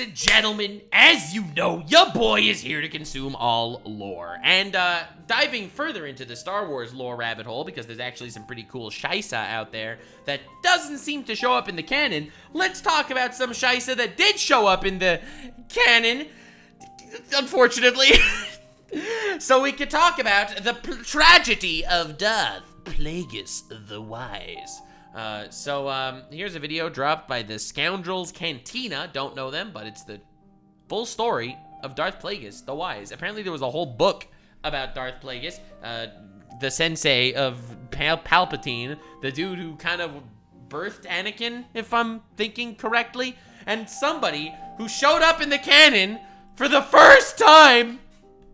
and gentlemen, as you know, your boy is here to consume all lore. And diving further into the Star Wars lore rabbit hole, because there's actually some pretty cool shisa out there that doesn't seem to show up in the canon, let's talk about some shisa that did show up in the canon, unfortunately. So we could talk about the tragedy of Darth Plagueis the Wise. Here's a video dropped by the Scoundrels Cantina. Don't know them, but it's the full story of Darth Plagueis the Wise. Apparently there was a whole book about Darth Plagueis, the sensei of Palpatine, the dude who kind of birthed Anakin, if I'm thinking correctly, and somebody who showed up in the canon for the first time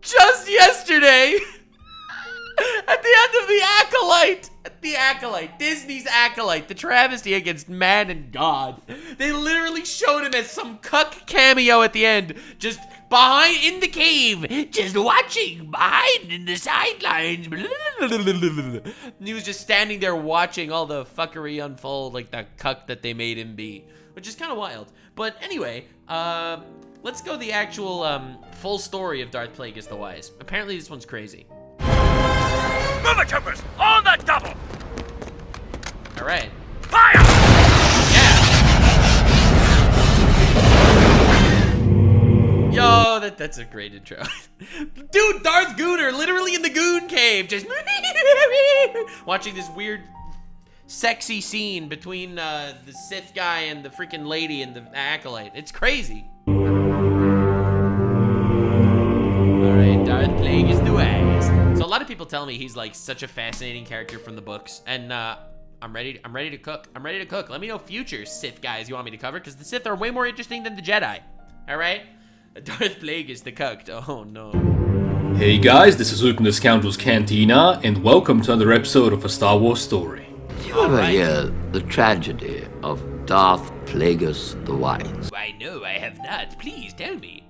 just yesterday at the end of the Acolyte. The Acolyte, Disney's Acolyte, the travesty against man and God. They literally showed him as some cuck cameo at the end, just behind in the cave, just watching behind in the sidelines. And he was just standing there watching all the fuckery unfold like the cuck that they made him be, which is kind of wild. But anyway, let's go the actual full story of Darth Plagueis the Wise. Apparently this one's crazy. Move it, troopers! On the double! Alright. Fire! Yeah! Yo, that's a great intro. Dude, Darth Gooner, literally in the Goon Cave, just watching this weird, sexy scene between the Sith guy and the freaking lady and the Acolyte. It's crazy. Alright, Darth Plagueis the Wise. So a lot of people tell me he's like such a fascinating character from the books, and I'm ready to cook. I'm ready to cook. Let me know future Sith guys you want me to cover, because the Sith are way more interesting than the Jedi. All right? Darth Plagueis the cooked. Oh no. Hey guys, this is Luke from the Scoundrels Cantina, and welcome to another episode of A Star Wars Story. Did you ever hear the tragedy of Darth Plagueis the Wise? Why no, I have not. Please tell me.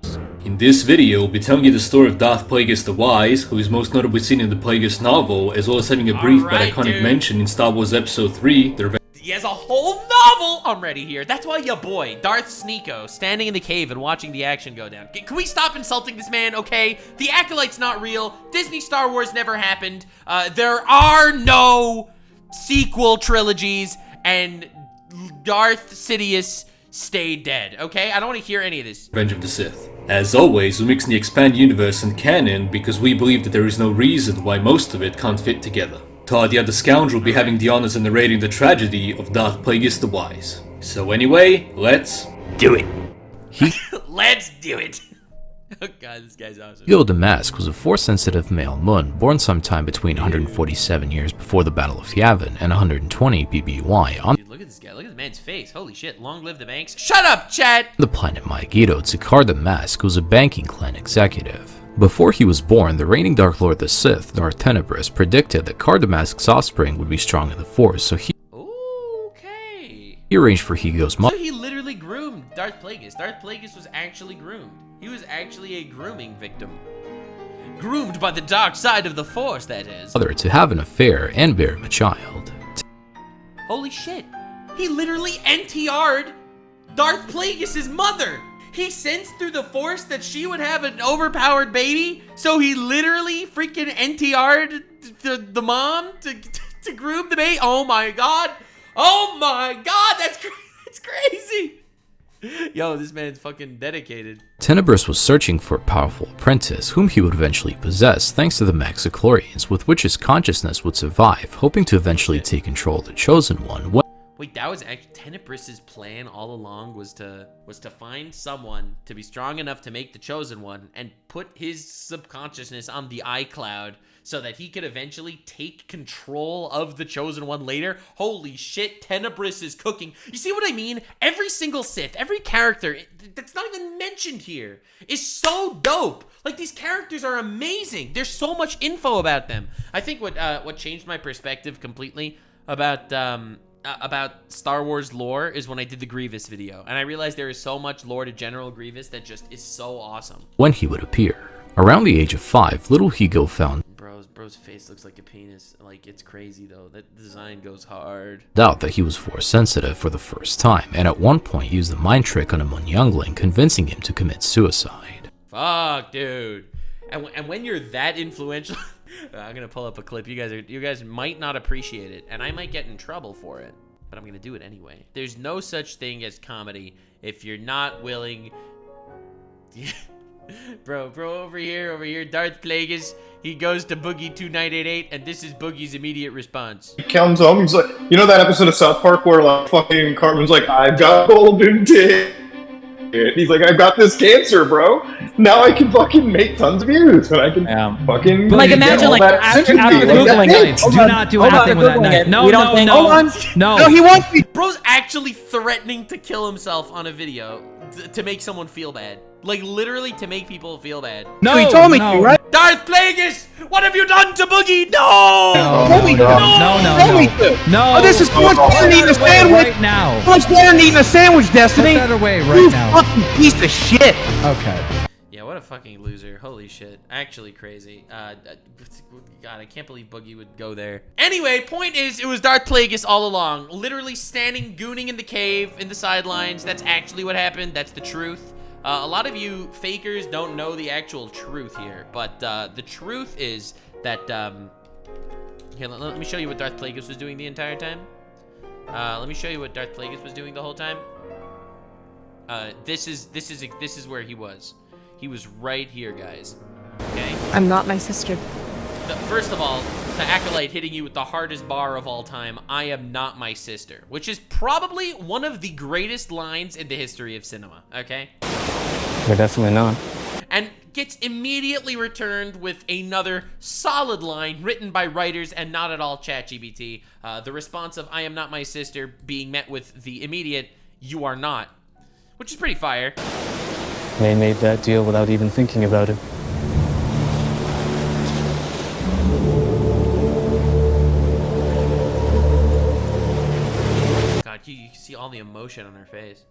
In this video, we'll be telling you the story of Darth Plagueis the Wise, who is most notably seen in the Plagueis novel, as well as having a brief but iconic mention in Star Wars Episode 3, The Revenge. He has a whole novel! I'm ready here. That's why your boy, Darth Sneeko, standing in the cave and watching the action go down. Can we stop insulting this man, okay? The Acolyte's not real. Disney Star Wars never happened. There are no sequel trilogies, and Darth Sidious stayed dead, okay? I don't want to hear any of this. Revenge of the Sith. As always, we're mixing the expanded universe and canon because we believe that there is no reason why most of it can't fit together. Todd, the other scoundrel, will be having the honors of narrating the tragedy of Darth Plagueis the Wise. So anyway, let's do it. Let's do it. Oh god, this guy's awesome. Yoda the Mask was a Force-sensitive male Mun born sometime between 147 years before the Battle of Yavin and 120 BBY on Dude, look at this guy. Look at this man's face. Holy shit. Long live the banks. Shut up, chat! the planet Mygeeto. Takar the Mask was a banking clan executive. Before he was born, the reigning Dark Lord the Sith, Darth Tenebris, predicted that Kar the Mask's offspring would be strong in the Force, so he arranged for Higo's mother. So he literally groomed Darth Plagueis. Darth Plagueis was actually groomed. He was actually a grooming victim. Groomed by the dark side of the Force, that is. To have an affair and bear him a child. Holy shit. He literally NTR'd Darth Plagueis' mother. He sensed through the Force that she would have an overpowered baby, so he literally freaking NTR'd the mom to groom the baby. Oh my god. Oh my god, that's crazy. Yo, this man's fucking dedicated. Tenebris was searching for a powerful apprentice, whom he would eventually possess thanks to the Maxichlorians, with which his consciousness would survive, hoping to eventually take control of the Chosen One. Wait, that was actually Tenebris's plan all along, was to find someone to be strong enough to make the Chosen One and put his subconsciousness on the iCloud so that he could eventually take control of the Chosen One later. Holy shit, Tenebris is cooking. You see what I mean? Every single Sith, every character that's not even mentioned here is so dope. Like, these characters are amazing. There's so much info about them. I think what changed my perspective completely about Star Wars lore is when I did the Grievous video, and I realized there is so much lore to General Grievous that just is so awesome. When he would appear. Around the age of 5, little Higo found Bro, Bro's face looks like a penis. Like, it's crazy though. That design goes hard. Out that he was force sensitive for the first time, and at one point used the mind trick on a young youngling, convincing him to commit suicide. Fuck, dude. And when you're that influential, I'm gonna pull up a clip. You guys might not appreciate it, and I might get in trouble for it, but I'm gonna do it anyway. There's no such thing as comedy if you're not willing. Bro, over here, Darth Plagueis, he goes to Boogie 2988, and this is Boogie's immediate response. He comes home, he's like, you know that episode of South Park where like fucking Cartman's like, I've got golden dick. He's like, I've got this cancer, bro. Now I can fucking make tons of views, and I can fucking like imagine like after googling it. Do not do anything with that knife. No. No, he wants me. Bro's actually threatening to kill himself on a video to make someone feel bad. Like, literally to make people feel bad. No, he told me to, right? Darth Plagueis, what have you done to Boogie? No! No. Oh, this is so much better than eating a sandwich. Right now. So much better than eating a sandwich, Destiny. No better way right You now. fucking piece of shit. Okay. Yeah, what a fucking loser. Holy shit. Actually crazy. God, I can't believe Boogie would go there. Anyway, point is, it was Darth Plagueis all along. Literally standing, gooning in the cave, in the sidelines. That's actually what happened. That's the truth. A lot of you fakers don't know the actual truth here, but the truth is that, here, let me show you what Darth Plagueis was doing the entire time. Let me show you what Darth Plagueis was doing the whole time. This is where he was. He was right here, guys. Okay? I'm not my sister. First of all, the acolyte hitting you with the hardest bar of all time, I am not my sister, which is probably one of the greatest lines in the history of cinema, okay? We're definitely not. And gets immediately returned with another solid line written by writers and not at all ChatGPT. The response of I am not my sister being met with the immediate you are not, which is pretty fire. They made that deal without even thinking about it. God, you can see all the emotion on her face.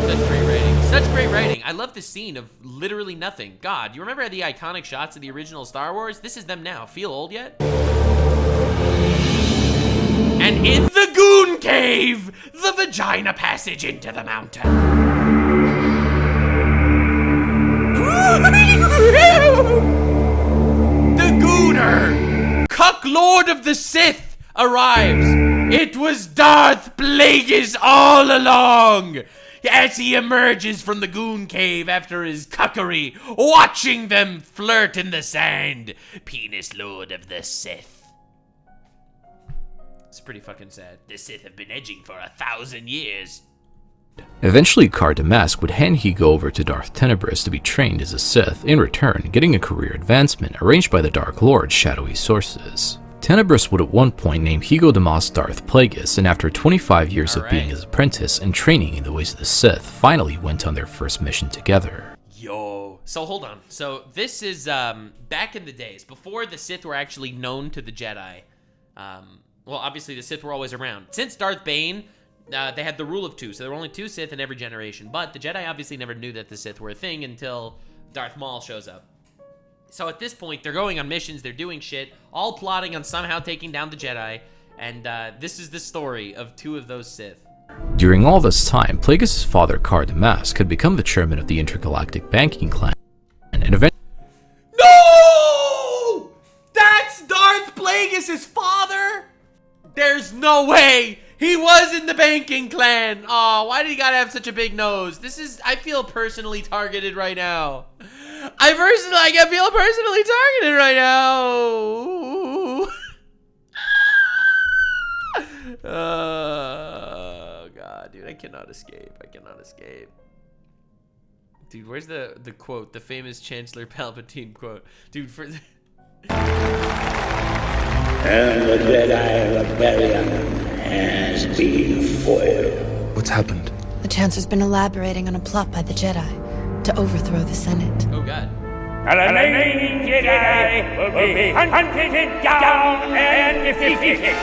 Such great writing. Such great writing. I love the scene of literally nothing. God, you remember the iconic shots of the original Star Wars? This is them now. Feel old yet? And in the Goon Cave, the vagina passage into the mountain. The Gooner, Cuck Lord of the Sith, arrives. It was Darth Plagueis all along. As he emerges from the Goon Cave after his cuckery, watching them flirt in the sand. Penis Lord of the Sith. It's pretty fucking sad. The Sith have been edging for 1,000 years. Eventually, Car Damask would hand Higo over to Darth Tenebris to be trained as a Sith, in return getting a career advancement arranged by the Dark Lord's shadowy sources. Tenebris would at one point name Higo Damask Darth Plagueis, and after 25 years of being his apprentice and training in the ways of the Sith, finally went on their first mission together. Yo. So hold on. So this is back in the days, before the Sith were actually known to the Jedi. Well, obviously the Sith were always around. Since Darth Bane, they had the rule of 2, so there were only 2 Sith in every generation. But the Jedi obviously never knew that the Sith were a thing until Darth Maul shows up. So at this point, they're going on missions, they're doing shit, all plotting on somehow taking down the Jedi. And this is the story of 2 of those Sith. During all this time, Plagueis' father, Car Damask, had become the chairman of the Intergalactic Banking Clan, and eventually... No! That's Darth Plagueis' father? There's no way! He was in the banking clan! Aw, why did he gotta have such a big nose? I feel personally targeted right now. I feel personally targeted right now! Oh, God, dude, I cannot escape. Dude, where's the quote? The famous Chancellor Palpatine quote. Dude, for... And the Jedi Rebellion has been foiled. What's happened? The Chancellor's been elaborating on a plot by the Jedi to overthrow the Senate. Oh, God. The remaining Jedi will be hunted down and defeated.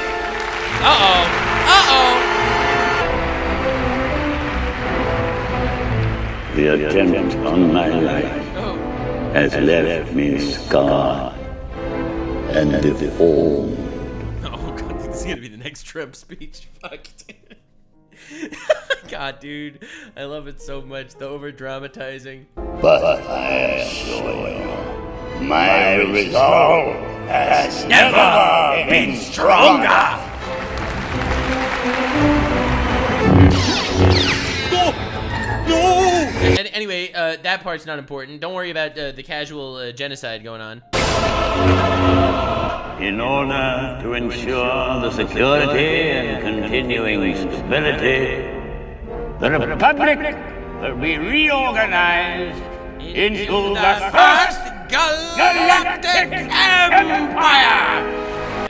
The attempt on my life has left me scarred and deformed. Oh god, this is gonna be the next Trump speech. Fuck. God, dude, I love it so much. The over dramatizing. But I assure you, my resolve has never been stronger. And anyway, that part's not important. Don't worry about the casual genocide going on. In order to ensure the security and continuing stability, the Republic will be reorganized into the first galactic empire!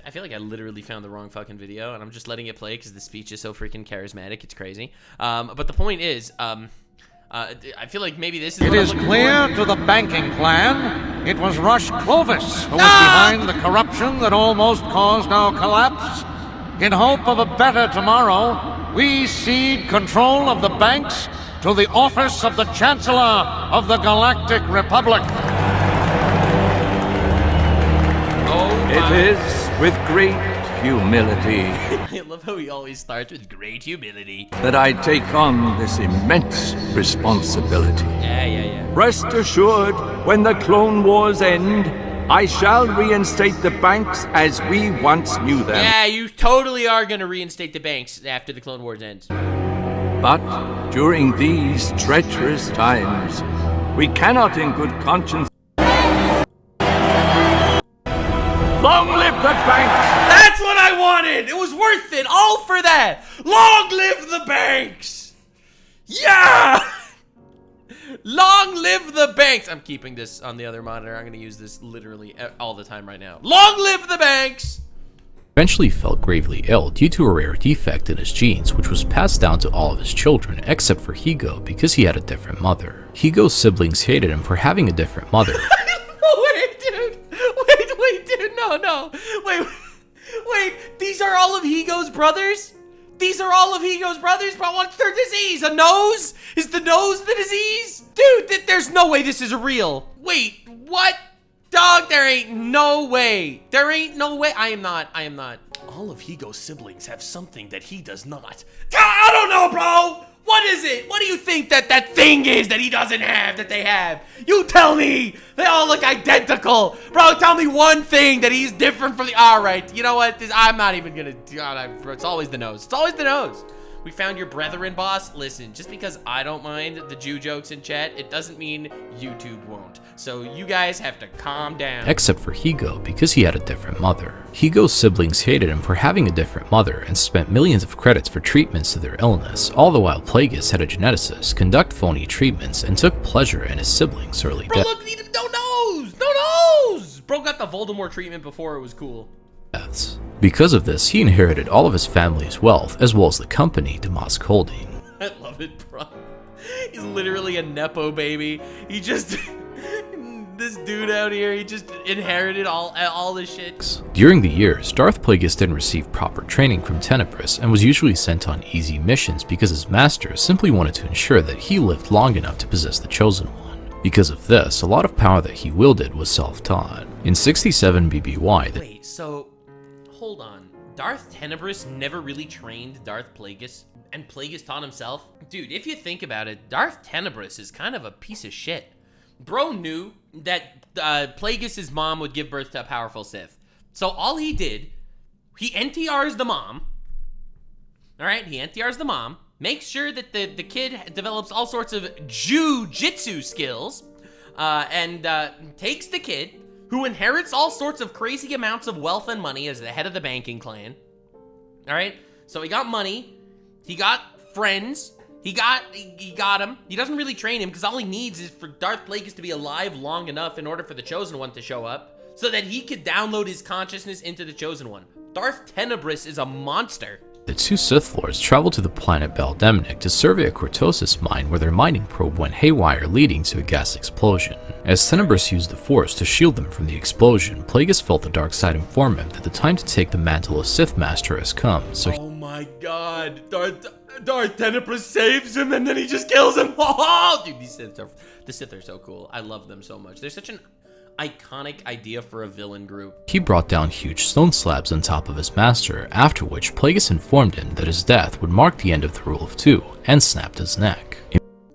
I feel like I literally found the wrong fucking video, and I'm just letting it play because the speech is so freaking charismatic. It's crazy. But the point is, I feel like maybe this is It is clear to the banking clan it was Rush Clovis who was behind the corruption that almost caused our collapse. In hope of a better tomorrow, we cede control of the banks to the office of the Chancellor of the Galactic Republic. It is with great humility I love how he always starts with great humility. that I take on this immense responsibility. Yeah. Rest assured, when the Clone Wars end, I shall reinstate the banks as we once knew them. Yeah, you totally are gonna reinstate the banks after the Clone Wars ends. But during these treacherous times, we cannot in good conscience. Long live the banks! That's what I wanted! It was worth it, all for that! Long live the banks! Yeah! Long live the banks! I'm keeping this on the other monitor. I'm gonna use this literally all the time right now. Long live the banks! Eventually fell gravely ill due to a rare defect in his genes, which was passed down to all of his children except for Higo because he had a different mother. Higo's siblings hated him for having a different mother. Wait, dude, no. Wait, these are all of Higo's brothers? These are all of Higo's brothers, but what's their disease? A nose? Is the nose the disease? Dude, there's no way this is real. Wait, what? Dog, there ain't no way. I am not. All of Higo's siblings have something that he does not. I don't know, bro. What is it? What do you think that thing is that he doesn't have that they have? You tell me. They all look identical. Bro, tell me one thing that he's different from the... All right, you know what? I'm not even gonna... It's always the nose. It's always the nose. We found your brethren, boss. Listen, just because I don't mind the Jew jokes in chat, it doesn't mean YouTube won't. So you guys have to calm down. Except for Higo because he had a different mother. Higo's siblings hated him for having a different mother and spent millions of credits for treatments to their illness, all the while Plagueis had a geneticist conduct phony treatments and took pleasure in his siblings' early death. Bro, look, no nose! Bro got the Voldemort treatment before it was cool. Because of this, he inherited all of his family's wealth as well as the company Damask Holding. I love it, bro. He's literally a Nepo baby. He just... this dude out here, he just inherited all this shit. During the years, Darth Plagueis didn't receive proper training from Tenebris and was usually sent on easy missions because his master simply wanted to ensure that he lived long enough to possess the Chosen One. Because of this, a lot of power that he wielded was self-taught. In 67 BBY... Wait, so... Hold on. Darth Tenebris never really trained Darth Plagueis, and Plagueis taught himself? Dude, if you think about it, Darth Tenebris is kind of a piece of shit. Bro knew that Plagueis' mom would give birth to a powerful Sith. So all he did, he NTRs the mom. Alright, he NTRs the mom. Makes sure that the kid develops all sorts of Jiu-Jitsu skills. And takes the kid, who inherits all sorts of crazy amounts of wealth and money as the head of the banking clan. Alright, so he got money. He got friends. He got him. He doesn't really train him because all he needs is for Darth Plagueis to be alive long enough in order for the Chosen One to show up so that he could download his consciousness into the Chosen One. Darth Tenebris is a monster. The two Sith Lords traveled to the planet Baldemnik to survey a Cortosis mine where their mining probe went haywire, leading to a gas explosion. As Tenebris used the Force to shield them from the explosion, Plagueis felt the dark side inform him that the time to take the mantle of Sith Master has come, so Oh my god. Darth Tenebrous saves him and then he just kills him. Oh, dude, the Sith are so cool. I love them so much. They're such an iconic idea for a villain group. He brought down huge stone slabs on top of his master, after which Plagueis informed him that his death would mark the end of the Rule of Two, and snapped his neck.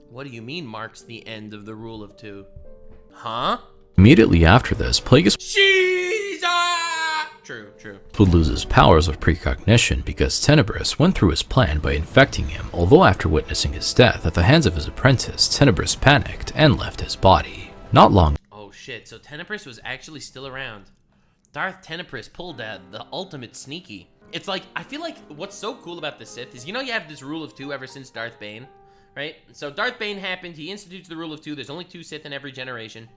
What do you mean marks the end of the Rule of Two? Huh? Immediately after this, Plagueis True. would lose his powers of precognition because Tenebrous went through his plan by infecting him, although after witnessing his death at the hands of his apprentice, Tenebrous panicked and left his body. Not long. Oh shit, so Tenebrous was actually still around. Darth Tenebrous pulled the ultimate sneaky. It's like, I feel like what's so cool about the Sith is, you know, you have this Rule of Two ever since Darth Bane, right? So Darth Bane happened, he institutes the Rule of Two, there's only 2 Sith in every generation.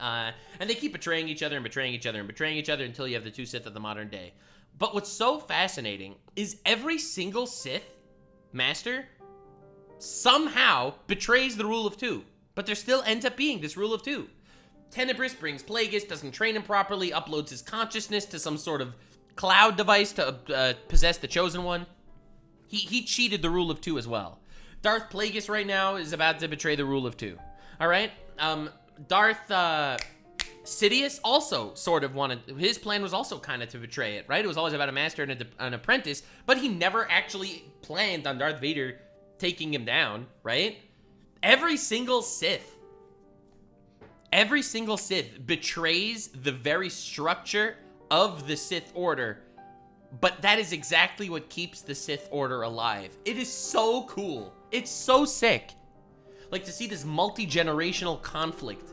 And they keep betraying each other and betraying each other and betraying each other until you have the 2 Sith of the modern day. But what's so fascinating is every single Sith master somehow betrays the Rule of Two. But there still ends up being this Rule of Two. Tenebrous brings Plagueis, doesn't train him properly, uploads his consciousness to some sort of cloud device to possess the Chosen One. He cheated the Rule of Two as well. Darth Plagueis right now is about to betray the Rule of Two. Alright? Darth Sidious also sort of wanted, his plan was also kind of to betray it, right? It was always about a master and an apprentice, but he never actually planned on Darth Vader taking him down, right? Every single Sith betrays the very structure of the Sith Order, but that is exactly what keeps the Sith Order alive. It is so cool. It's so sick. Like, to see this multi-generational conflict.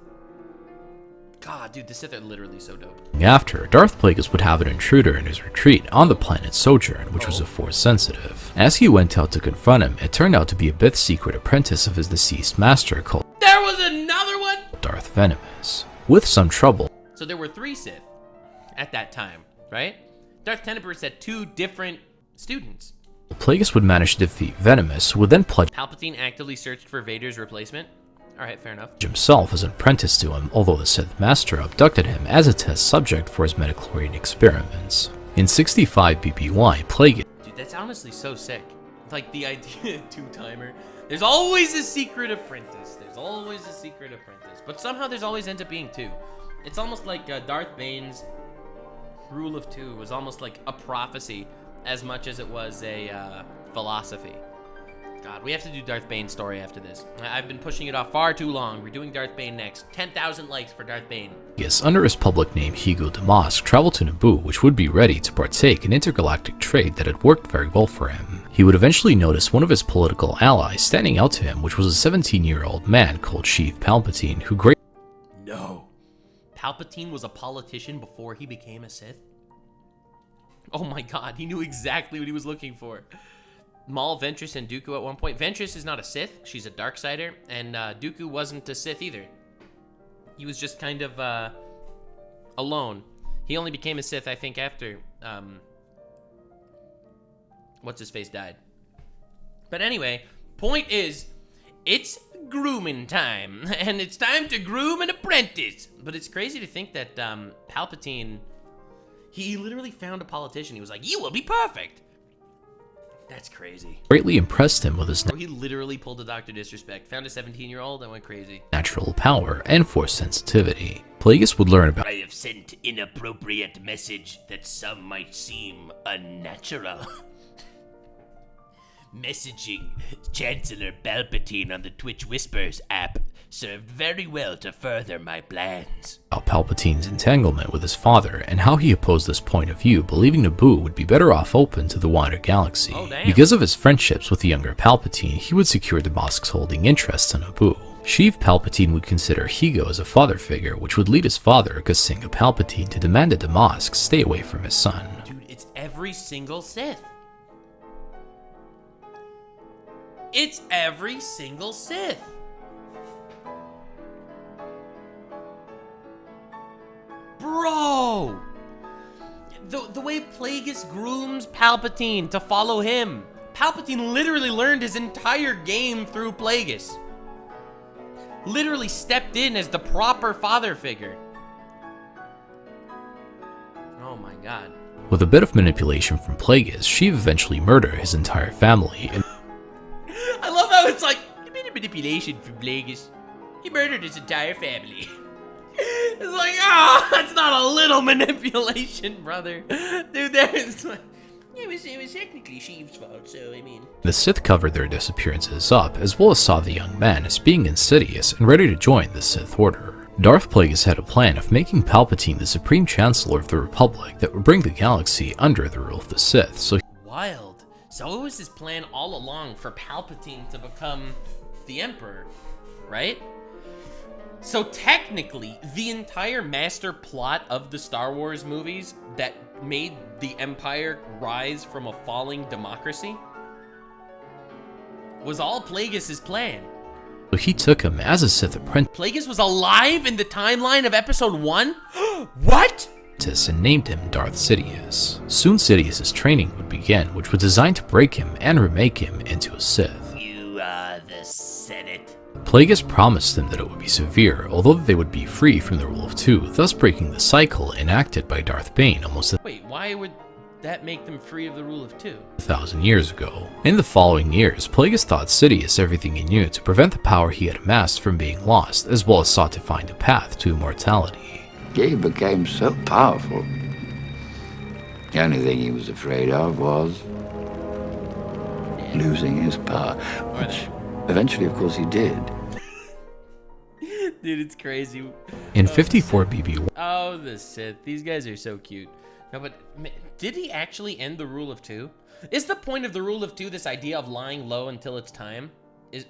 God, dude, the Sith are literally so dope. After, Darth Plagueis would have an intruder in his retreat on the planet Sojourn, which was a Force sensitive. As he went out to confront him, it turned out to be a bit secret apprentice of his deceased master called There was another one? Darth Venomous. With some trouble. So there were 3 Sith at that time, right? Darth Tenebrous had 2 different students. Plagueis would manage to defeat Venomous, who would then pledge Palpatine actively searched for Vader's replacement. Alright, fair enough. himself as an apprentice to him, although the Sith Master abducted him as a test subject for his midichlorian experiments. In 65 BBY, Plagueis... Dude, that's honestly so sick. Like, the idea, 2-timer. There's always a secret apprentice. There's always a secret apprentice. But somehow there's always ends up being 2. It's almost like Darth Bane's Rule of Two was almost like a prophecy as much as it was a philosophy. God, we have to do Darth Bane's story after this. I've been pushing it off far too long. We're doing Darth Bane next. 10,000 likes for Darth Bane. Yes, under his public name Higo Damask, traveled to Naboo, which would be ready to partake in intergalactic trade that had worked very well for him. He would eventually notice one of his political allies standing out to him, which was a 17-year-old man called Sheev Palpatine, who No. Palpatine was a politician before he became a Sith? Oh my god, he knew exactly what he was looking for. Maul, Ventress, and Dooku at one point. Ventress is not a Sith, she's a Darksider, and Dooku wasn't a Sith either. He was just kind of alone. He only became a Sith, I think, after what's-his-face died. But anyway, point is, it's grooming time, and it's time to groom an apprentice. But it's crazy to think that Palpatine, he literally found a politician. He was like, you will be perfect. That's crazy. greatly impressed him with his He literally pulled a Dr. Disrespect, found a 17-year-old and went crazy. natural power and Force sensitivity. Plagueis would learn about I have sent inappropriate message that some might seem unnatural. Messaging Chancellor Palpatine on the Twitch Whispers app served very well to further my plans. Palpatine's entanglement with his father and how he opposed this point of view, believing Naboo would be better off open to the wider galaxy. Oh, damn. Because of his friendships with the younger Palpatine, he would secure Damask's holding interests on Naboo. Sheev Palpatine would consider Higo as a father figure, which would lead his father, Kasinga Palpatine, to demand that Damask stay away from his son. Dude, it's every single Sith. It's every single Sith. Bro! The way Plagueis grooms Palpatine to follow him. Palpatine literally learned his entire game through Plagueis. Literally stepped in as the proper father figure. Oh my god. With a bit of manipulation from Plagueis, she eventually murdered his entire family. I love how it's like, a bit of manipulation from Plagueis. He murdered his entire family. It's like, that's not a little manipulation, brother. Dude, there's like, it was technically Sheev's fault, so I mean. The Sith covered their disappearances up, as well as saw the young man as being insidious and ready to join the Sith Order. Darth Plagueis had a plan of making Palpatine the Supreme Chancellor of the Republic that would bring the galaxy under the rule of the Sith, so Wild. So it was his plan all along for Palpatine to become the Emperor, right? So technically, the entire master plot of the Star Wars movies that made the Empire rise from a falling democracy was all Plagueis' plan. So he took him as a Sith apprentice. Plagueis was alive in the timeline of Episode 1? What? And named him Darth Sidious. Soon Sidious' training would begin, which was designed to break him and remake him into a Sith. You are the Senate. Plagueis promised them that it would be severe, although they would be free from the rule of two, thus breaking the cycle enacted by Darth Bane almost Wait, why would that make them free of the rule of two? 1,000 years ago. In the following years, Plagueis taught Sidious everything he knew to prevent the power he had amassed from being lost, as well as sought to find a path to immortality. He became so powerful. The only thing he was afraid of was losing his power, which eventually, of course, he did. Dude, it's crazy. In 54 BB1. Oh, the Sith. These guys are so cute. No, but did he actually end the rule of two? Is the point of the rule of two this idea of lying low until it's time?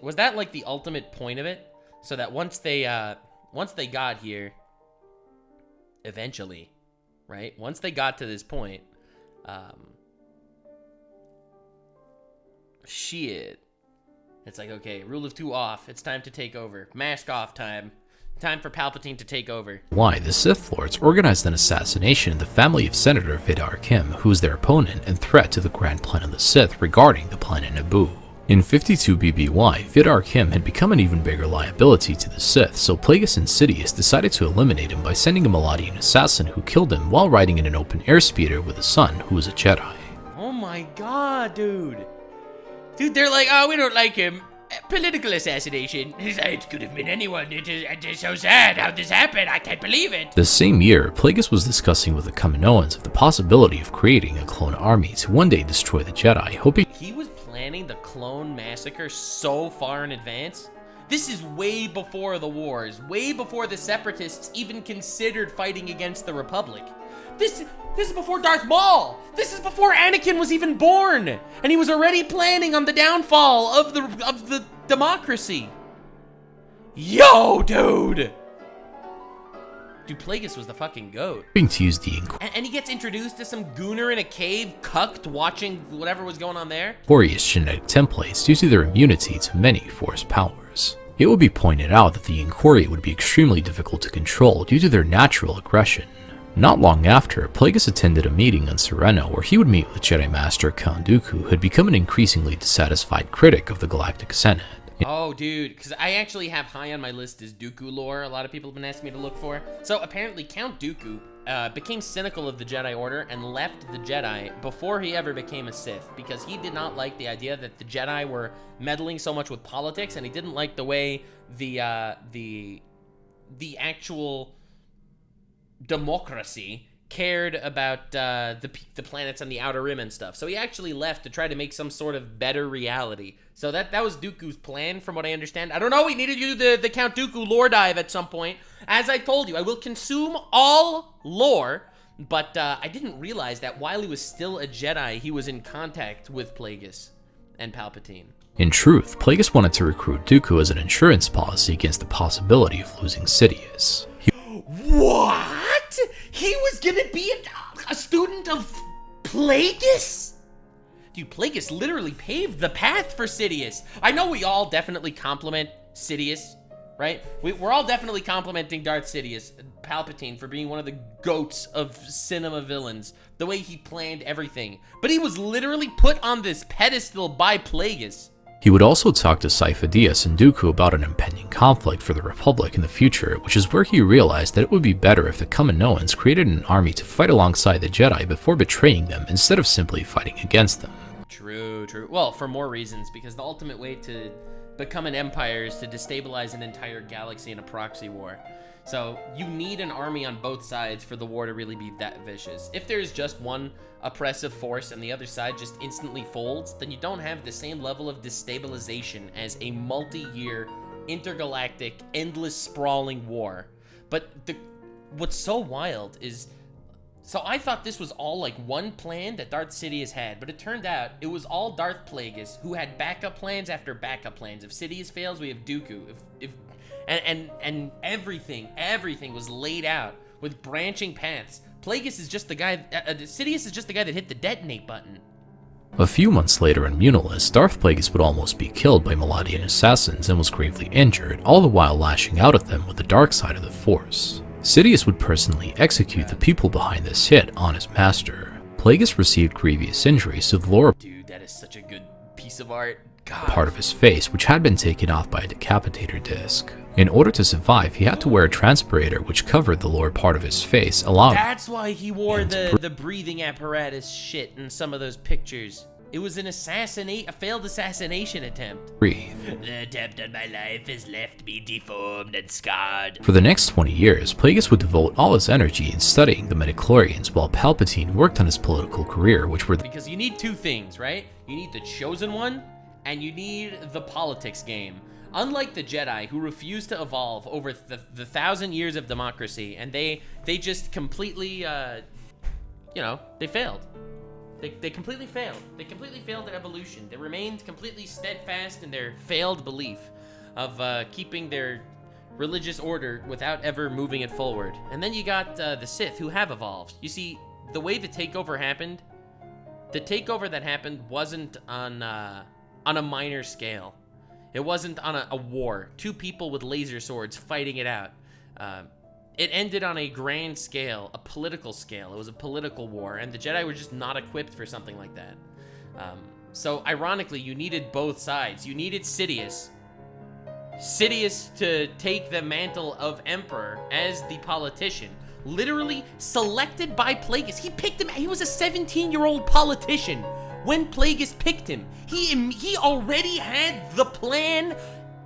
Was that like the ultimate point of it? So that once they got here, eventually, right? Once they got to this point, shit. It's like, okay, rule of two off. It's time to take over. Mask off time. Time for Palpatine to take over. Why, the Sith Lords organized an assassination in the family of Senator Vader, who was their opponent and threat to the grand plan of the Sith regarding the planet Naboo. In 52 BBY, Vader had become an even bigger liability to the Sith, so Plagueis and Sidious decided to eliminate him by sending a Maladian assassin who killed him while riding in an open airspeeder with a son who was a Jedi. Oh my god, dude. Dude, they're like, oh, we don't like him. Political assassination. It could have been anyone. It is so sad how this happened. I can't believe it. The same year, Plagueis was discussing with the Kaminoans of the possibility of creating a clone army to one day destroy the Jedi, hoping he was planning the clone massacre so far in advance. This is way before the wars, way before the Separatists even considered fighting against the Republic. This is before Darth Maul. This is before Anakin was even born, and he was already planning on the downfall of the democracy. Yo, dude. Dude, Plagueis was the fucking goat. to use the And he gets introduced to some gooner in a cave, cucked, watching whatever was going on there. Inquarious genetic templates due to their immunity to many force powers. It would be pointed out that the Inquari would be extremely difficult to control due to their natural aggression. Not long after, Plagueis attended a meeting on Sereno where he would meet with Jedi Master Count Dooku, who had become an increasingly dissatisfied critic of the Galactic Senate. Oh, dude, because I actually have high on my list is Dooku lore. A lot of people have been asking me to look for. So apparently Count Dooku became cynical of the Jedi Order and left the Jedi before he ever became a Sith, because he did not like the idea that the Jedi were meddling so much with politics, and he didn't like the way the actual democracy cared about the planets on the Outer Rim and stuff. So he actually left to try to make some sort of better reality. So that was Dooku's plan, from what I understand. I don't know, we needed to do the Count Dooku lore dive at some point. As I told you, I will consume all lore, but I didn't realize that while he was still a Jedi, he was in contact with Plagueis and Palpatine. In truth, Plagueis wanted to recruit Dooku as an insurance policy against the possibility of losing Sidious. What? He was gonna be a student of Plagueis? Dude, Plagueis literally paved the path for Sidious. I know we all definitely compliment Sidious, right? We're all definitely complimenting Darth Sidious, Palpatine, for being one of the goats of cinema villains, the way he planned everything. But he was literally put on this pedestal by Plagueis. He would also talk to Sidious and Dooku about an impending conflict for the Republic in the future, which is where he realized that it would be better if the Kaminoans created an army to fight alongside the Jedi before betraying them instead of simply fighting against them. True. Well, for more reasons, because the ultimate way to become an empire is to destabilize an entire galaxy in a proxy war. So you need an army on both sides for the war to really be that vicious. If there's just one oppressive force and the other side just instantly folds, then you don't have the same level of destabilization as a multi-year, intergalactic, endless sprawling war. But what's so wild is, so I thought this was all like one plan that Darth Sidious had, but it turned out it was all Darth Plagueis, who had backup plans after backup plans. If Sidious fails, we have Dooku. And everything was laid out with branching paths. Plagueis is just the guy, Sidious is just the guy that hit the detonate button. A few months later in Munilis, Darth Plagueis would almost be killed by Maladian assassins and was gravely injured, all the while lashing out at them with the dark side of the Force. Sidious would personally execute the people behind this hit on his master. Plagueis received grievous injuries to the lower That is such a good piece of art. God. Part of his face, which had been taken off by a decapitator disc. In order to survive, he had to wear a transpirator which covered the lower part of his face, allowing That's why he wore the breathing apparatus shit in some of those pictures. It was a failed assassination attempt. Breathe. The attempt on my life has left me deformed and scarred. For the next 20 years, Plagueis would devote all his energy in studying the midichlorians while Palpatine worked on his political career, which were Because you need two things, right? You need the Chosen One, and you need the politics game. Unlike the Jedi, who refused to evolve over the 1,000 years of democracy, and they just completely, they failed. They completely failed. They completely failed at evolution. They remained completely steadfast in their failed belief of keeping their religious order without ever moving it forward. And then you got the Sith, who have evolved. You see, the way the takeover happened, the takeover that happened wasn't on a minor scale. It wasn't on a war. Two people with laser swords fighting it out. It ended on a grand scale, a political scale. It was a political war, and the Jedi were just not equipped for something like that. So, ironically, you needed both sides. You needed Sidious to take the mantle of Emperor as the politician. Literally selected by Plagueis. He picked him. He was a 17-year-old politician when Plagueis picked him. He already had the plan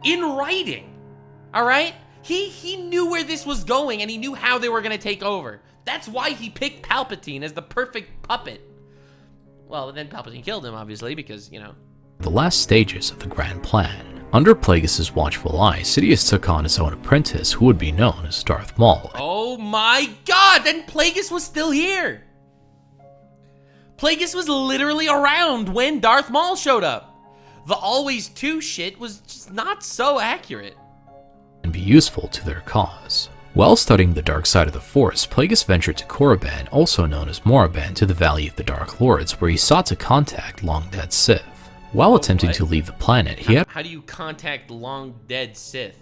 in writing. All right? He knew where this was going, and he knew how they were going to take over. That's why he picked Palpatine as the perfect puppet. Well, then Palpatine killed him, obviously, because, the last stages of the grand plan. Under Plagueis' watchful eye, Sidious took on his own apprentice, who would be known as Darth Maul. Oh my god, then Plagueis was still here. Plagueis was literally around when Darth Maul showed up. The always two shit was just not so accurate. And be useful to their cause. While studying the dark side of the Force, Plagueis ventured to Korriban, also known as Moraban, to the Valley of the Dark Lords, where he sought to contact long-dead Sith. While attempting to leave the planet, How do you contact long-dead Sith?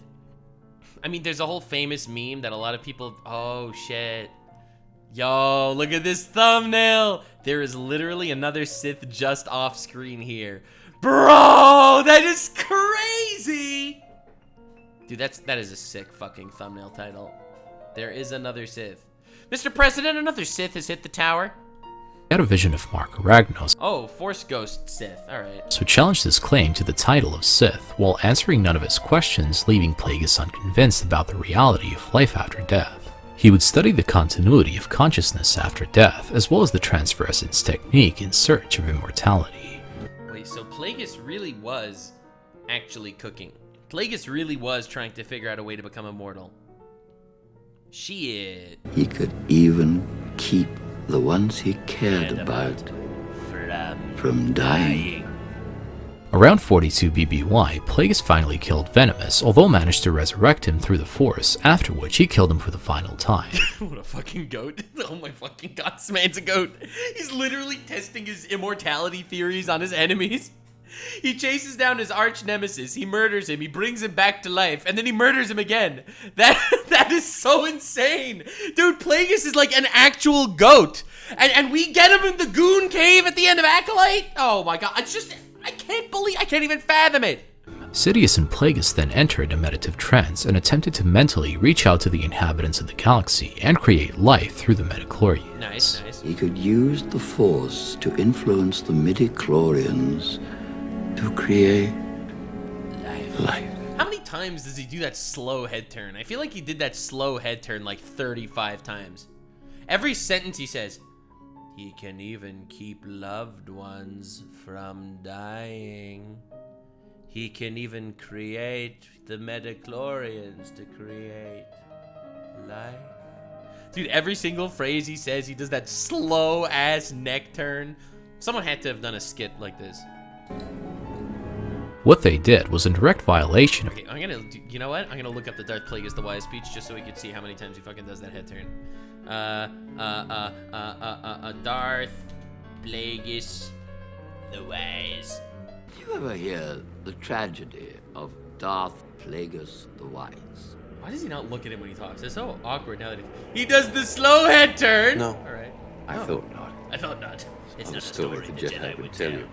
I mean, there's a whole famous meme that a lot of people... Oh, shit. Yo, look at this thumbnail! There is literally another Sith just off screen here. Bro, that is crazy! Dude, that is a sick fucking thumbnail title. There is another Sith. Mr. President, another Sith has hit the tower. He had a vision of Mark Aragnos, Oh, Force Ghost Sith, alright. so challenged his claim to the title of Sith, while answering none of his questions, leaving Plagueis unconvinced about the reality of life after death. He would study the continuity of consciousness after death, as well as the transference technique in search of immortality. Wait, so Plagueis really was actually cooking. Plagueis really was trying to figure out a way to become immortal. Shit. He could even keep the ones he cared about from dying. Around 42 BBY, Plagueis finally killed Venomous, although managed to resurrect him through the Force, after which he killed him for the final time. What a fucking goat. Oh my fucking god, this man's a goat. He's literally testing his immortality theories on his enemies. He chases down his arch nemesis, he murders him, he brings him back to life, and then he murders him again. That is so insane. Dude, Plagueis is like an actual goat. And we get him in the Goon Cave at the end of Acolyte? Oh my god, it's just... I can't even fathom it. Sidious and Plagueis then entered a meditative trance and attempted to mentally reach out to the inhabitants of the galaxy and create life through the midichlorians. Nice. He could use the Force to influence the midichlorians to create life. How many times does he do that slow head turn? I feel like he did that slow head turn like 35 times. Every sentence he says, he can even keep loved ones from dying. He can even create the midichlorians to create life. Dude, every single phrase he says, he does that slow ass neck turn. Someone had to have done a skit like this. What they did was in direct violation of... Okay, you know what? I'm gonna look up the Darth Plagueis the Wise speech just so we can see how many times he fucking does that head turn. Darth Plagueis the Wise. Did you ever hear the tragedy of Darth Plagueis the Wise? Why does he not look at him when he talks? It's so awkward now that he does the slow head turn. No. All right. I thought not. I thought not. It's not a story the Jedi would tell you.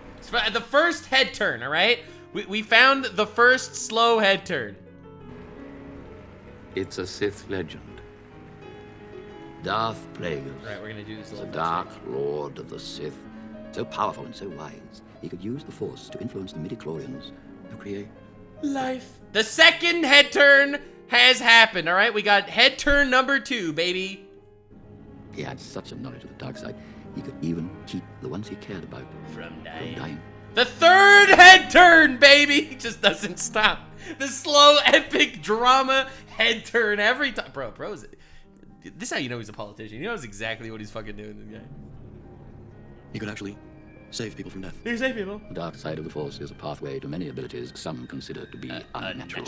The first head turn, all right? We found the first slow head turn. It's a Sith legend. Darth Plagueis Right, we're gonna do this. was a dark lord of the Sith, so powerful and so wise, he could use the Force to influence the midichlorians to create life. The second head turn has happened, all right? We got head turn number 2, baby. He had such a knowledge of the dark side, he could even keep the ones he cared about from dying. The third head turn, baby! He just doesn't stop. The slow, epic drama head turn every time. Bro, this is how you know he's a politician. He knows exactly what he's fucking doing, this guy. He could actually save people from death. He can save people. The dark side of the Force is a pathway to many abilities some consider to be unnatural.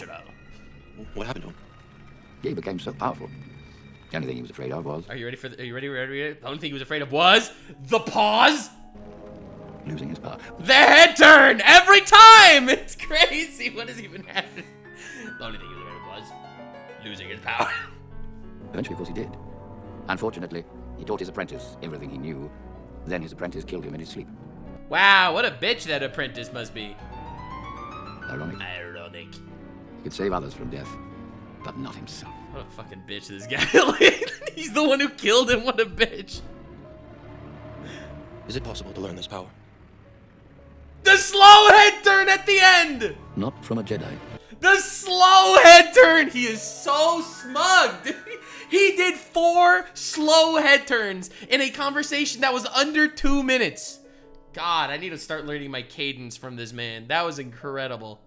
What happened to him? He became so powerful. The only thing he was afraid of was... Are you ready for are you ready? The only thing he was afraid of was the pause. Losing his power. The head turn every time. It's crazy. What is even happening? The only thing he was afraid of was losing his power. Eventually, of course, he did. Unfortunately, he taught his apprentice everything he knew. Then his apprentice killed him in his sleep. Wow, what a bitch that apprentice must be. Ironic. He could save others from death, but not himself. What a fucking bitch this guy. He's the one who killed him. What a bitch. Is it possible to learn this power? The slow head turn at the end. Not from a Jedi. The slow head turn. He is so smug. He did 4 slow head turns in a conversation that was under 2 minutes. God, I need to start learning my cadence from this man. That was incredible.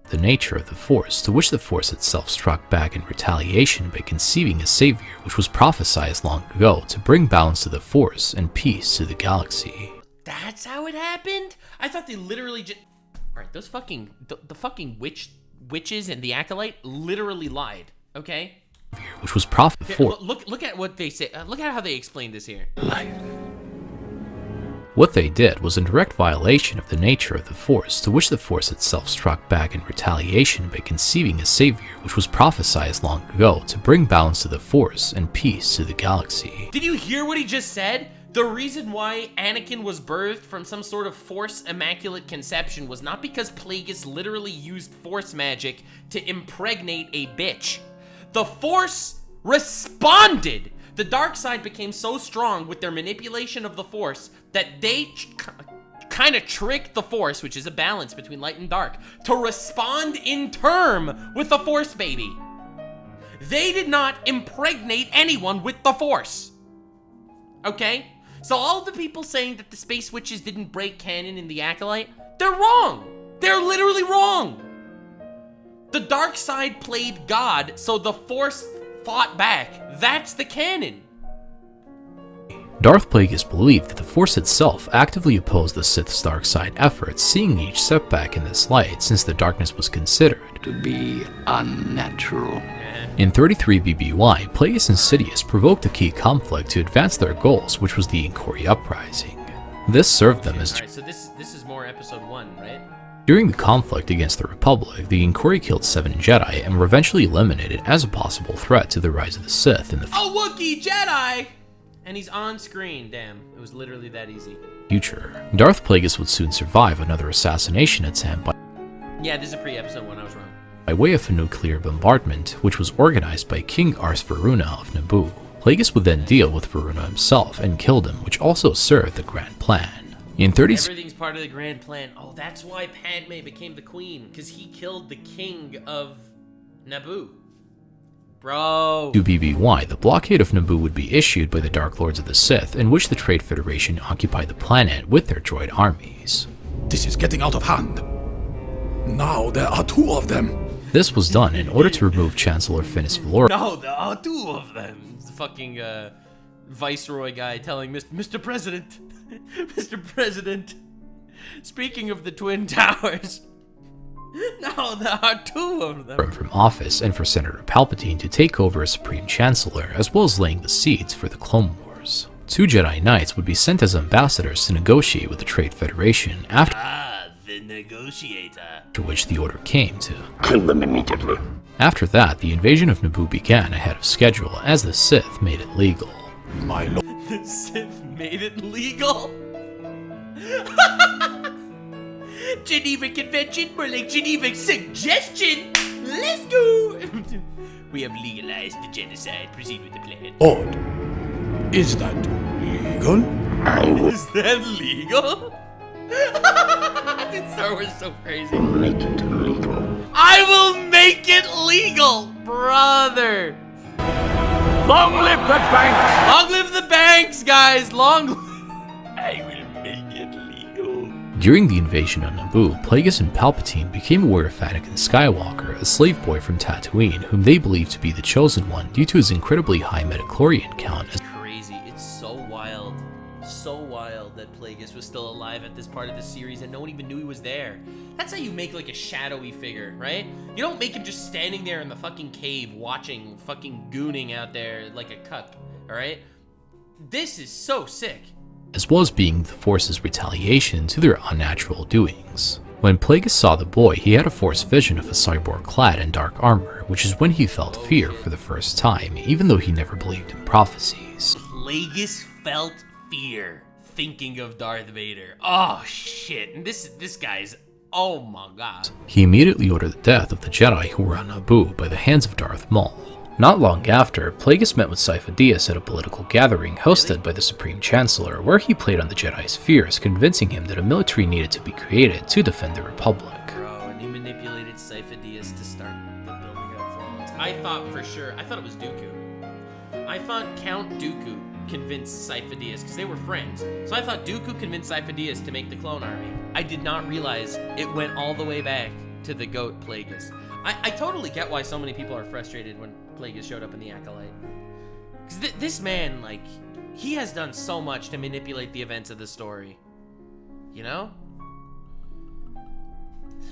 The nature of the Force, to which the Force itself struck back in retaliation by conceiving a savior which was prophesied long ago to bring balance to the Force and peace to the galaxy. That's how it happened? I thought they literally just... Alright, those fucking... The fucking witches and the acolyte literally lied, okay? Which was prophet. Look at what they say. Look at how they explained this here. Life. What they did was in direct violation of the nature of the Force, to which the Force itself struck back in retaliation by conceiving a savior which was prophesied long ago to bring balance to the Force and peace to the galaxy. Did you hear what he just said? The reason why Anakin was birthed from some sort of Force immaculate conception was not because Plagueis literally used Force magic to impregnate a bitch. The Force responded. The dark side became so strong with their manipulation of the Force that they kind of tricked the Force, which is a balance between light and dark, to respond in term with the Force baby. They did not impregnate anyone with the Force. Okay? So all the people saying that the Space Witches didn't break canon in the Acolyte, they're wrong. They're literally wrong. The dark side played God, so the Force fought back. That's the canon. Darth Plagueis believed that the Force itself actively opposed the Sith's dark side efforts, seeing each setback in this light since the darkness was considered to be unnatural. In 33 BBY, Plagueis and Sidious provoked a key conflict to advance their goals, which was the Inquiry Uprising. This served them as... Alright, so this is more episode 1, right? During the conflict against the Republic, the Inquiry killed 7 Jedi and were eventually eliminated as a possible threat to the rise of the Sith in the... A Wookiee Jedi! And he's on screen, damn. It was literally that easy. future. Darth Plagueis would soon survive another assassination attempt Yeah, this is a pre-episode one, I was wrong. by way of a nuclear bombardment, which was organized by King Ars Varuna of Naboo. Plagueis would then deal with Varuna himself and killed him, which also served the grand plan. In Everything's part of the grand plan. Oh, that's why Padme became the queen, because he killed the king of Naboo. Bro. To BBY, the blockade of Naboo would be issued by the Dark Lords of the Sith, in which the Trade Federation occupied the planet with their droid armies. This is getting out of hand. Now there are 2 of them. This was done in order to remove Chancellor Finis Valoris. No, there are 2 of them. It's the fucking Viceroy guy telling Mr. President, Mr. President, speaking of the Twin Towers, no, there are 2 of them. From office, and for Senator Palpatine to take over as Supreme Chancellor, as well as laying the seeds for the Clone Wars. 2 Jedi Knights would be sent as ambassadors to negotiate with the Trade Federation after the negotiator. After which the order came to Kill them immediately. After that, the invasion of Naboo began ahead of schedule as the Sith made it legal. My lord. The Sith made it legal? Geneva Convention, more like Geneva Suggestion. Let's go. We have legalized the genocide. Proceed with the plan. Lord, is that legal? Is that legal? Dude, Star Wars is so crazy. Make it legal. I will make it legal, brother. Long live the banks! Long live the banks, guys. Long. I will make it legal. During the invasion of Naboo, Plagueis and Palpatine became aware of Anakin Skywalker, a slave boy from Tatooine, whom they believed to be the Chosen One due to his incredibly high midichlorian count. Crazy. It's so wild that Plagueis was still alive at this part of the series and no one even knew he was there. That's how you make like a shadowy figure, right? You don't make him just standing there in the fucking cave watching fucking gooning out there like a cuck, alright? This is so sick. As well as being the Force's retaliation to their unnatural doings. When Plagueis saw the boy, he had a Force vision of a cyborg clad in dark armor, which is when he felt fear for the first time, even though he never believed in prophecies. Plagueis felt fear thinking of Darth Vader. Oh shit, and this guy's, oh my god. He immediately ordered the death of the Jedi who were on Naboo by the hands of Darth Maul. Not long after, Plagueis met with Sidious at a political gathering hosted by the Supreme Chancellor, where he played on the Jedi's fears, convincing him that a military needed to be created to defend the Republic. Bro, and he manipulated Sidious to start the building of clones. I thought it was Dooku. I thought Count Dooku convinced Sidious, because they were friends. So I thought Dooku convinced Sidious to make the clone army. I did not realize it went all the way back to the GOAT Plagueis. I totally get why so many people are frustrated when Plagueis showed up in the Acolyte. Because this man, like, he has done so much to manipulate the events of the story. You know?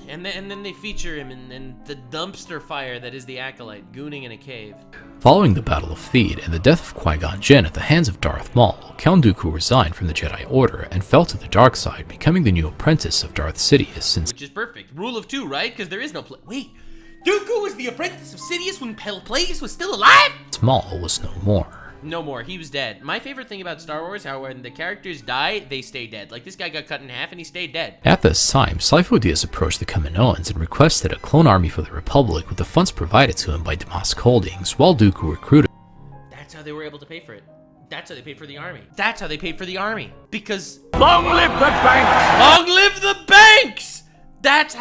And then they feature him in the dumpster fire that is the Acolyte, gooning in a cave. Following the Battle of Theed and the death of Qui-Gon Jinn at the hands of Darth Maul, Count Dooku resigned from the Jedi Order and fell to the dark side, becoming the new apprentice of Darth Sidious Which is perfect. Rule of 2, right? Because there is no wait, Dooku was the apprentice of Sidious when Plagueis was still alive? Maul was no more. No more, he was dead. My favorite thing about Star Wars, how when the characters die, they stay dead. Like, this guy got cut in half and he stayed dead. At this time, Sidious approached the Kaminoans and requested a clone army for the Republic with the funds provided to him by Damask Holdings, while Dooku recruited. That's how they were able to pay for it. That's how they paid for the army. That's how they paid for the army. Because... Long live the banks! Long live the banks! That's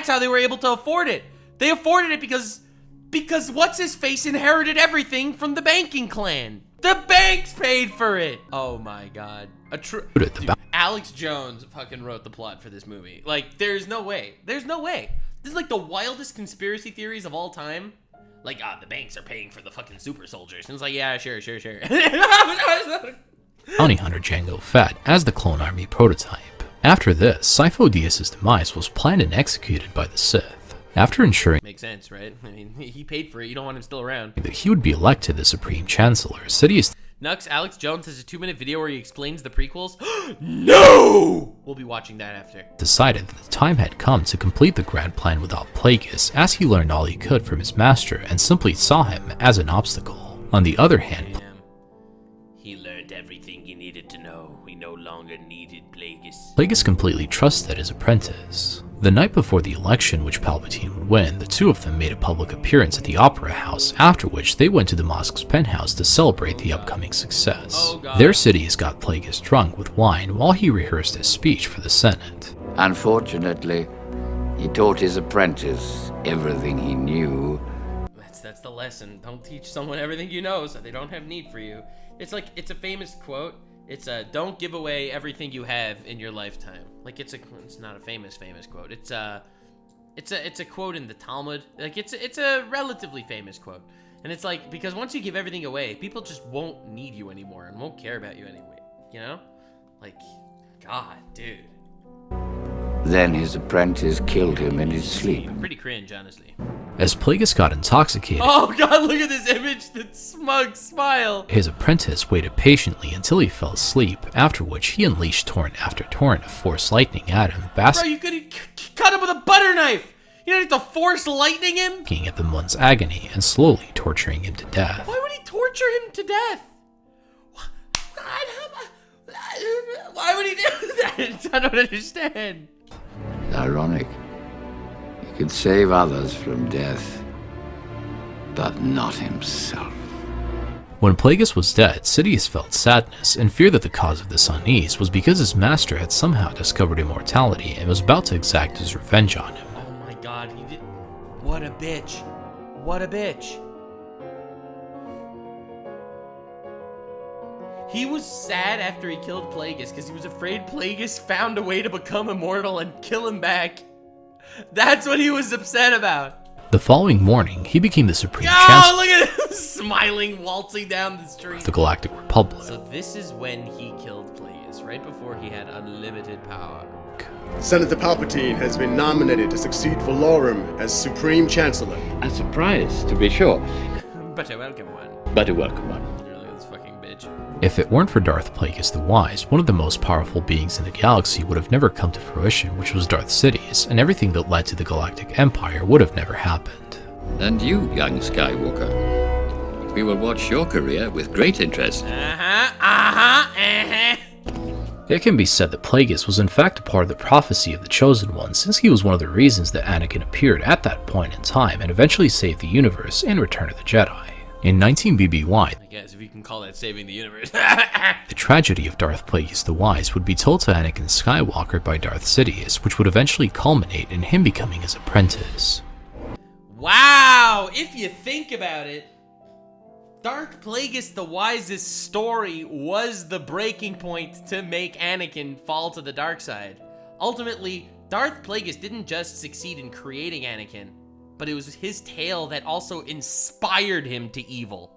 how they were able to afford it. They afforded it because what's-his-face inherited everything from the banking clan. The banks paid for it. Oh my god. Dude, Alex Jones fucking wrote the plot for this movie. Like, there's no way. There's no way. This is like the wildest conspiracy theories of all time. Like, the banks are paying for the fucking super soldiers. And it's like, yeah, sure. Bounty Hunter Jango Fett as the clone army prototype. After this, Sidious' demise was planned and executed by the Sith. After ensuring makes sense, right? I mean, he paid for it. You don't want him still around. That he would be elected the Supreme Chancellor, Sidious Alex Jones has a 2-minute video where he explains the prequels. No! We'll be watching that after. Decided that the time had come to complete the grand plan without Plagueis, as he learned all he could from his master and simply saw him as an obstacle. On the other hand, he learned everything he needed to know. We no longer needed Plagueis. Plagueis completely trusted his apprentice. The night before the election which Palpatine would win, the two of them made a public appearance at the Opera House, after which they went to the mosque's penthouse to celebrate the upcoming success. Their Sidious got Plagueis drunk with wine while he rehearsed his speech for the Senate. Unfortunately, he taught his apprentice everything he knew. That's the lesson. Don't teach someone everything you know so they don't have need for you. It's like, it's a famous quote. It's don't give away everything you have in your lifetime. Like it's not a famous quote. It's a quote in the Talmud. Like it's a relatively famous quote. And it's like, because once you give everything away, people just won't need you anymore and won't care about you anyway. You know? Like, God, dude. Then his apprentice killed him in his sleep. Pretty cringe, honestly. As Plagueis got intoxicated, oh God, look at this image, that smug smile. His apprentice waited patiently until he fell asleep, after which he unleashed torrent after torrent of force lightning at him, Bro, you could cut him with a butter knife. You don't have to force lightning him? basking at the month's agony and slowly torturing him to death. Why would he torture him to death? Why would he do that? I don't understand. Ironic. He could save others from death, but not himself. When Plagueis was dead, Sidious felt sadness and feared that the cause of this unease was because his master had somehow discovered immortality and was about to exact his revenge on him. Oh my God, he did. What a bitch. What a bitch. He was sad after he killed Plagueis because he was afraid Plagueis found a way to become immortal and kill him back. That's what he was upset about. The following morning, he became the Supreme Oh, Chancellor look at him smiling, waltzing down the street. of the Galactic Republic. So this is when he killed Plagueis, right before he had unlimited power. Senator Palpatine has been nominated to succeed Valorum as Supreme Chancellor. A surprise, to be sure. But a welcome one. But a welcome one. Look at this fucking bitch. If it weren't for Darth Plagueis the Wise, one of the most powerful beings in the galaxy would have never come to fruition, which was Darth Sidious, and everything that led to the Galactic Empire would have never happened. And you, young Skywalker, we will watch your career with great interest. It can be said that Plagueis was in fact a part of the prophecy of the Chosen One, since he was one of the reasons that Anakin appeared at that point in time and eventually saved the universe in Return of the Jedi. In 19 BBY, I guess if you can call that saving the universe. the tragedy of Darth Plagueis the Wise would be told to Anakin Skywalker by Darth Sidious, which would eventually culminate in him becoming his apprentice. Wow, if you think about it, Darth Plagueis the Wise's story was the breaking point to make Anakin fall to the dark side. Ultimately, Darth Plagueis didn't just succeed in creating Anakin, but it was his tale that also inspired him to evil.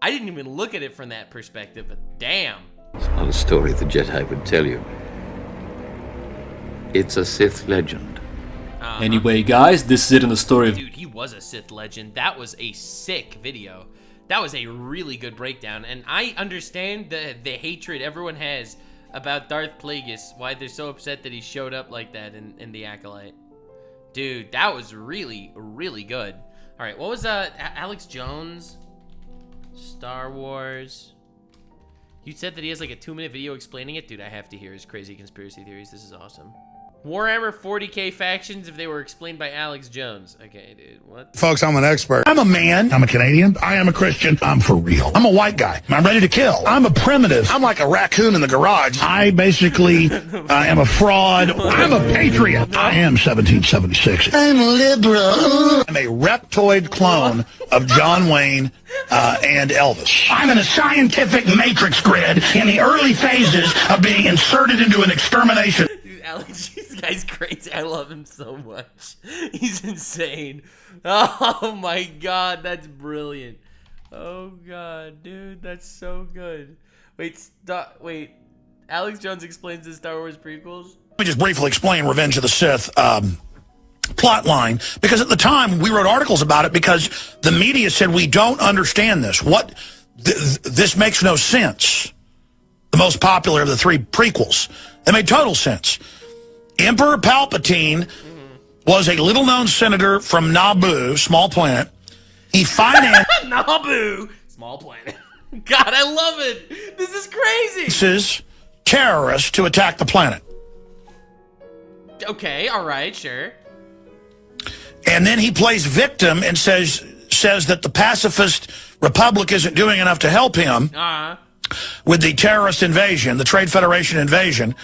I didn't even look at it from that perspective, but damn. It's not a story the Jedi would tell you. It's a Sith legend. Anyway, guys, this is it in the story of... Dude, he was a Sith legend. That was a sick video. That was a really good breakdown, and I understand the hatred everyone has about Darth Plagueis, why they're so upset that he showed up like that in the Acolyte. Dude, that was really, really good. All right, what was Alex Jones? Star Wars. You said that he has like a 2-minute video explaining it? Dude, I have to hear his crazy conspiracy theories. This is awesome. Warhammer 40k factions if they were explained by Alex Jones. Okay, dude, what? Folks, I'm an expert. I'm a man. I'm a Canadian. I am a Christian. I'm for real. I'm a white guy. I'm ready to kill. I'm a primitive. I'm like a raccoon in the garage. I basically am a fraud. I'm a patriot. I am 1776. I'm liberal. I'm a reptoid clone of John Wayne and Elvis. I'm in a scientific matrix grid in the early phases of being inserted into an extermination. Alex, this guy's crazy. I love him so much. He's insane. Oh my God, that's brilliant. Oh God, dude, that's so good. Wait, wait. Alex Jones explains the Star Wars prequels? Let me just briefly explain Revenge of the Sith plot line, because at the time we wrote articles about it because the media said we don't understand this. This makes no sense. The most popular of the 3 prequels. They made total sense. Emperor Palpatine was a little-known senator from Naboo, small planet. He financed... Naboo! Small planet. God, I love it. This is crazy. terrorists to attack the planet. Okay, all right, sure. And then he plays victim and says that the pacifist republic isn't doing enough to help him with the terrorist invasion, the Trade Federation invasion,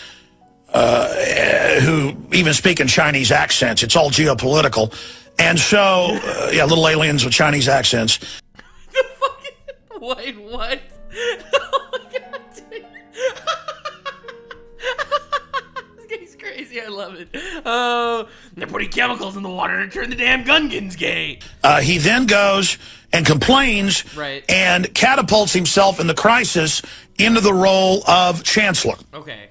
who even speak in Chinese accents. It's all geopolitical. And so, yeah, little aliens with Chinese accents. Wait, what? Oh my god, dude. This guy's crazy, I love it. Oh, they're putting chemicals in the water to turn the damn Gungans gay. He then goes and complains and catapults himself in the crisis into the role of Chancellor. Okay.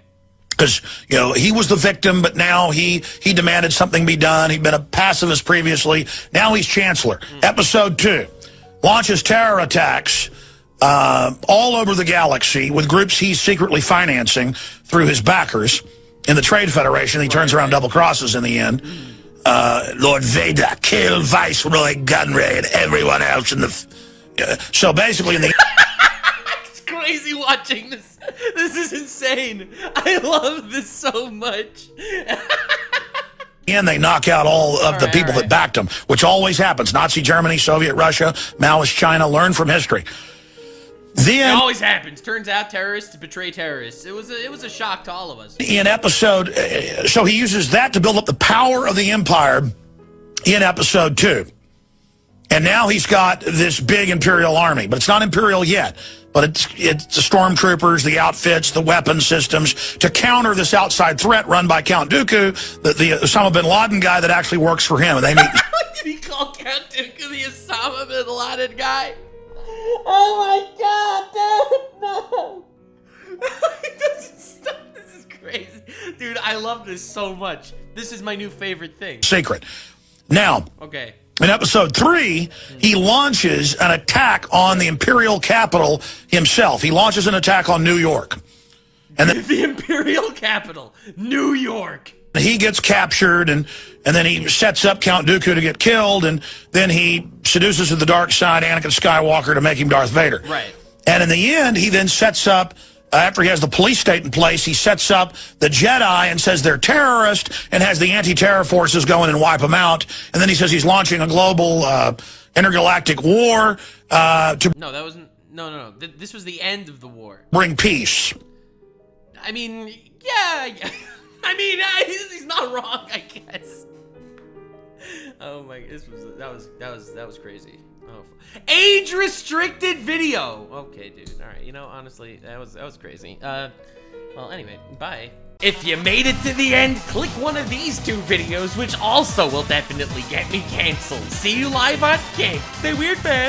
Because, you know, he was the victim, but now he demanded something be done. He'd been a pacifist previously. Now he's Chancellor. Episode 2 launches terror attacks all over the galaxy with groups he's secretly financing through his backers in the Trade Federation. He turns around double crosses in the end. Lord Vader killed Viceroy Gunray and everyone else in the... so basically in the... It's crazy watching this. This is insane. I love this so much. And they knock out all of the people that backed him, which always happens. Nazi Germany, Soviet Russia, Maoist China, learn from history. Then, it always happens. Turns out terrorists betray terrorists. It was a shock to all of us. In episode, so he uses that to build up the power of the Empire in episode 2. And now he's got this big Imperial army, but it's not Imperial yet. But it's the stormtroopers, the outfits, the weapon systems to counter this outside threat run by Count Dooku, the Osama bin Laden guy that actually works for him. And they meet. Did he call Count Dooku the Osama bin Laden guy? Oh my god, dude, no! It doesn't stop. This is crazy. Dude, I love this so much. This is my new favorite thing. Secret. Now, okay. In episode 3, he launches an attack on the Imperial capital himself. He launches an attack on New York. And then the Imperial capital, New York. He gets captured, and then he sets up Count Dooku to get killed, and then he seduces to the dark side Anakin Skywalker to make him Darth Vader. Right. And in the end, he then sets up, after he has the police state in place, he sets up the Jedi and says they're terrorists and has the anti-terror forces go in and wipe them out. And then he says he's launching a global intergalactic war to... No, that wasn't... No. This was the end of the war. Bring peace. I mean, yeah. I mean, he's not wrong, I guess. Oh my... That was crazy. Oh, age-restricted video. Okay, dude. All right. You know, honestly, that was crazy. Well, anyway, bye. If you made it to the end, click one of these 2 videos, which also will definitely get me canceled. See you live on King. Stay weird, fam.